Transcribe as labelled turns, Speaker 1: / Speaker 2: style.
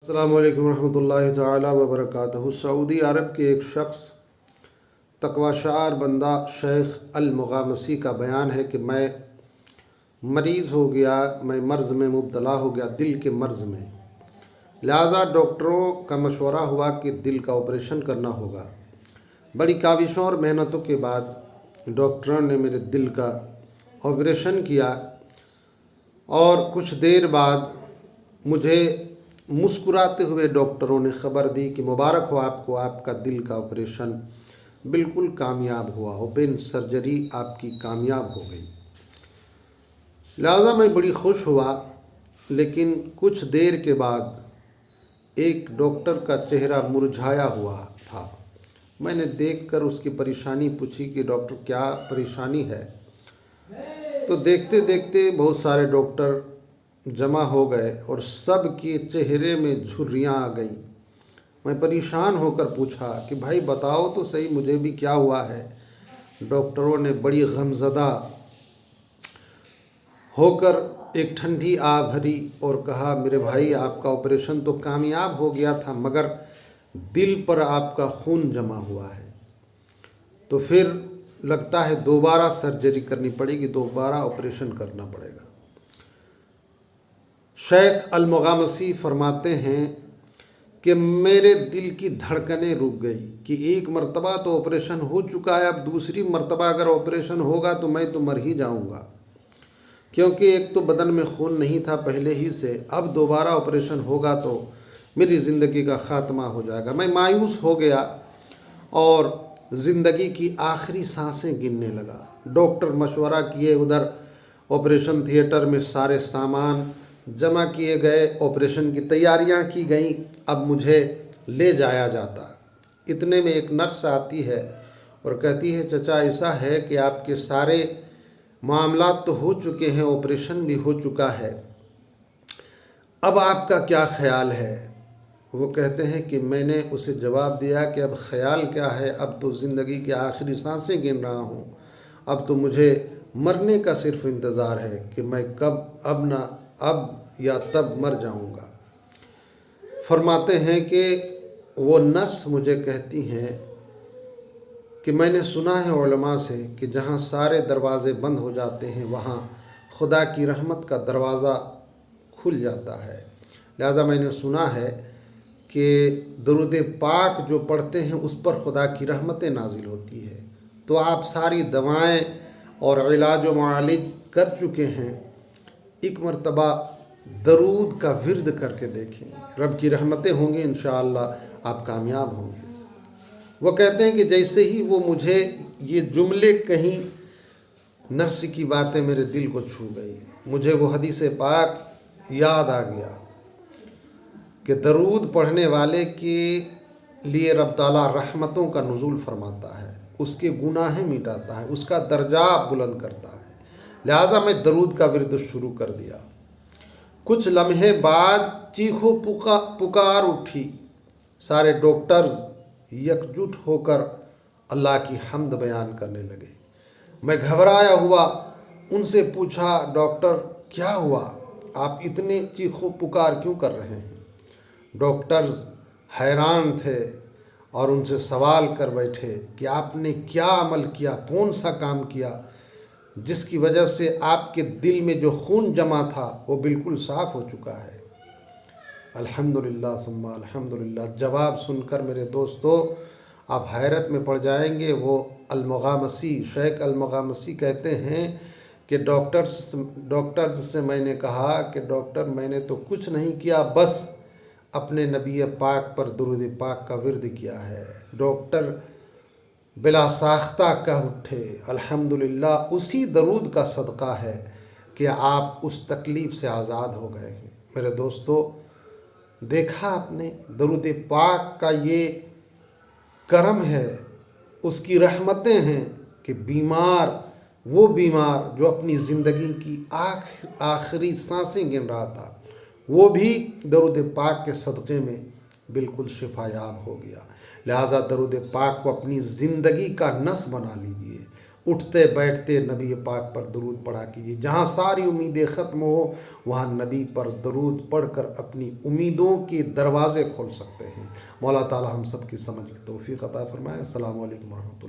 Speaker 1: अस्सलामु अलैकुम रहमतुल्लाहि तआला व बरकातहू। सऊदी अरब के एक शख्स तकवाशार बंदा शेख अल-मुग़ामसी का बयान है कि मैं मरीज़ हो गया, मैं मर्ज़ में मुब्तला हो गया, दिल के मर्ज़ में। लिहाजा डॉक्टरों का मशवरा हुआ कि दिल का ऑपरेशन करना होगा। बड़ी काविशों और मेहनतों के बाद डॉक्टरों ने मेरे दिल का ऑपरेशन किया और कुछ देर बाद मुझे मुस्कुराते हुए डॉक्टरों ने ख़बर दी कि मुबारक हो आपको, आपका दिल का ऑपरेशन बिल्कुल कामयाब हुआ, ओपन सर्जरी आपकी कामयाब हो गई। लिहाजा मैं बड़ी खुश हुआ, लेकिन कुछ देर के बाद एक डॉक्टर का चेहरा मुरझाया हुआ था। मैंने देखकर उसकी परेशानी पूछी कि डॉक्टर क्या परेशानी है। तो देखते देखते बहुत सारे डॉक्टर जमा हो गए और सब के चेहरे में झुर्रियाँ आ गई। मैं परेशान होकर पूछा कि भाई बताओ तो सही, मुझे भी क्या हुआ है। डॉक्टरों ने बड़ी गमज़दा होकर एक ठंडी आ भरी और कहा, मेरे भाई आपका ऑपरेशन तो कामयाब हो गया था, मगर दिल पर आपका खून जमा हुआ है, तो फिर लगता है दोबारा सर्जरी करनी पड़ेगी, दोबारा ऑपरेशन करना पड़ेगा। शेख अल-मुग़ामसी फरमाते हैं कि मेरे दिल की धड़कनें रुक गई कि एक मर्तबा तो ऑपरेशन हो चुका है, अब दूसरी मर्तबा अगर ऑपरेशन होगा तो मैं तो मर ही जाऊंगा, क्योंकि एक तो बदन में खून नहीं था पहले ही से, अब दोबारा ऑपरेशन होगा तो मेरी ज़िंदगी का ख़ात्मा हो जाएगा। मैं मायूस हो गया और ज़िंदगी की आखिरी सांसें गिनने लगा। डॉक्टर मशवरा किए, उधर ऑपरेशन थिएटर में सारे सामान जमा किए गए, ऑपरेशन की तैयारियां की गई, अब मुझे ले जाया जाता। इतने में एक नर्स आती है और कहती है, चचा ऐसा है कि आपके सारे मामलात तो हो चुके हैं, ऑपरेशन भी हो चुका है, अब आपका क्या ख्याल है। वो कहते हैं कि मैंने उसे जवाब दिया कि अब ख्याल क्या है, अब तो ज़िंदगी की आखिरी सांसें गिन रहा हूँ, अब तो मुझे मरने का सिर्फ इंतज़ार है कि मैं कब, अब या तब मर जाऊंगा। फरमाते हैं कि वो नर्स मुझे कहती हैं कि मैंने सुना है उलमा से कि जहाँ सारे दरवाज़े बंद हो जाते हैं वहाँ खुदा की रहमत का दरवाज़ा खुल जाता है। लिहाजा मैंने सुना है कि दरूद पाक जो पढ़ते हैं उस पर खुदा की रहमतें नाजिल होती है। तो आप सारी दवाएं और इलाज व मुआलिज कर चुके हैं, एक मर्तबा दरूद का विर्द करके देखें, रब की रहमतें होंगी, इंशाअल्लाह आप कामयाब होंगे। वो कहते हैं कि जैसे ही वो मुझे ये जुमले कहीं, नफ्स की बातें मेरे दिल को छू गई। मुझे वो हदीस पाक याद आ गया कि दरूद पढ़ने वाले के लिए रब ताला रहमतों का नुज़ूल फरमाता है, उसके गुनाहें मिटाता है, उसका दर्जा बुलंद करता है। लिहाजा मैं दरूद का विर्द शुरू कर दिया। कुछ लम्हे बाद चीखो पुकार उठी। सारे डॉक्टर्स यकजुट होकर अल्लाह की हम्द बयान करने लगे। मैं घबराया हुआ उनसे पूछा, डॉक्टर क्या हुआ, आप इतने चीखो पुकार क्यों कर रहे हैं। डॉक्टर्स हैरान थे और उनसे सवाल कर बैठे कि आपने क्या अमल किया, कौन सा काम किया जिसकी वजह से आपके दिल में जो खून जमा था वो बिल्कुल साफ़ हो चुका है। अल्हम्दुलिल्लाह सुम्मा अल्हम्दुलिल्लाह। जवाब सुनकर मेरे दोस्तों आप हैरत में पड़ जाएंगे। वो अल-मुग़ामसी, शेख अल-मुग़ामसी कहते हैं कि डॉक्टर्स से मैंने कहा कि डॉक्टर मैंने तो कुछ नहीं किया, बस अपने नबी पाक पर दुरूद पाक का विर्द किया है। डॉक्टर बिला साख्ता कह उठे, अल्हम्दुलिल्लाह, उसी दरूद का सदका है कि आप उस तकलीफ़ से आज़ाद हो गए हैं। मेरे दोस्तों, देखा आपने, दरूद पाक का ये करम है, उसकी रहमतें हैं कि वो बीमार जो अपनी ज़िंदगी की आखिरी सांसें गिन रहा था, वो भी दरूद पाक के सदक़े में बिल्कुल शिफायाब हो गया। लिहाजा दरूद पाक को अपनी ज़िंदगी का नस बना लीजिए, اٹھتے بیٹھتے نبی پاک پر درود پڑھا کیجیے. جہاں ساری امیدیں ختم ہو وہاں نبی پر درود پڑھ کر اپنی امیدوں کے دروازے کھول سکتے ہیں. مولا تعالی ہم سب کی سمجھ کی توفیق عطا فرمائے. السلام علیکم ورحمۃ اللہ.